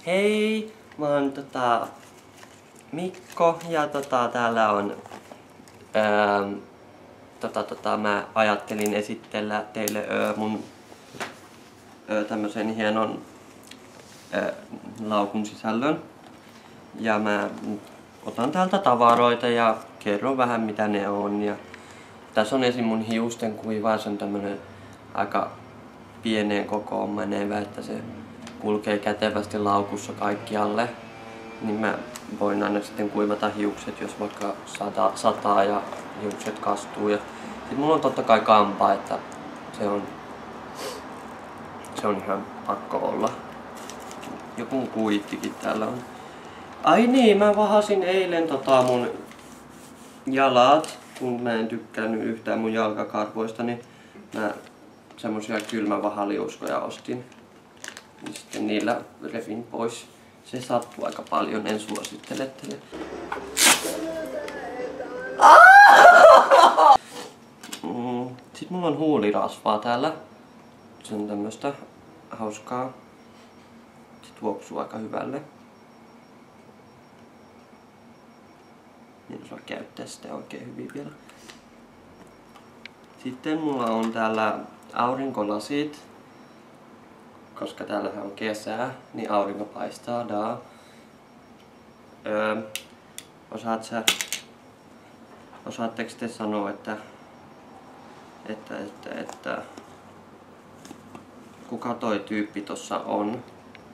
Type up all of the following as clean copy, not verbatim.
Hei, mä oon Mikko ja täällä on mä ajattelin esitellä teille mun tämmösen hienon laukun sisällön. Ja mä otan täältä tavaroita ja kerron vähän mitä ne on. Ja tässä on esim. Mun hiusten kuiva, se on tämmönen aika pieneen kokoon menevä, että se kulkee kätevästi laukussa kaikkialle. Niin mä voin aina sitten kuivata hiukset, jos vaikka sataa ja hiukset kastuu. Ja sit mulla on totta kai kampa, että se on ihan pakko olla. Joku kuittikin täällä on. Ai niin, mä vahasin eilen mun jalat, kun mä en tykkäänyt yhtään mun jalkakarvoista, niin mä semmosia kylmävahaliuskoja ostin. Ja sitten niillä revin pois. Se sattuu aika paljon, en suosittele teille. Sitten mulla on huulirasvaa täällä. Se on tämmöstä hauskaa. Se tuoksuu aika hyvälle. En osaa käyttää sitä oikein hyvin vielä. Sitten mulla on täällä aurinkolasit. Koska täällähän on kesää, niin aurinko paistaa. Osaatteko te sanoa, että kuka toi tyyppi tossa on?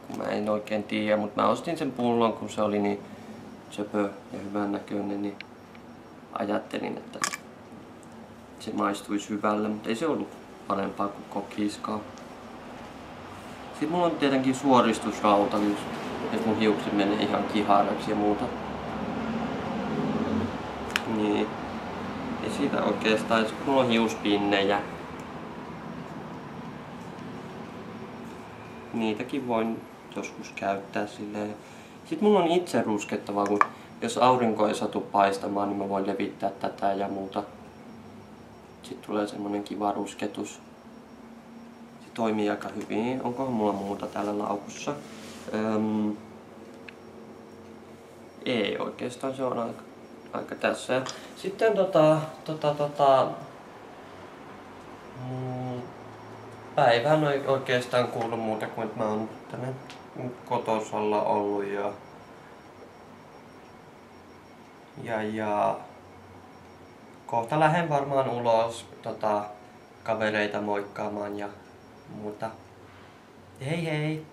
Kun mä en oikein tiedä, mutta mä ostin sen pullon, kun se oli niin söpö ja hyvän näköinen, niin ajattelin, että se maistuisi hyvälle, mutta ei se ollut parempaa kuin kokiskaa. Sitten mulla on tietenkin suoristusrauta, jos mun hiukset menee ihan kiharaksi ja muuta. Niin. Ja siitä oikeastaan, mulla on hiuspinnejä. Niitäkin voin joskus käyttää silleen. Sitten mulla on itse ruskettavaa, kun jos aurinko ei satu paistamaan, niin mä voin levittää tätä ja muuta. Sitten tulee semmonen kiva rusketus. Se toimii aika hyvin. Onkohan mulla muuta täällä laukussa? Ei oikeastaan, se on aika tässä. Sitten päivään ei oikeastaan kuulu muuta kuin että mä oon tänne kotosalla ollut ja kohta lähden varmaan ulos kavereita moikkaamaan ja muuta. Hei hei!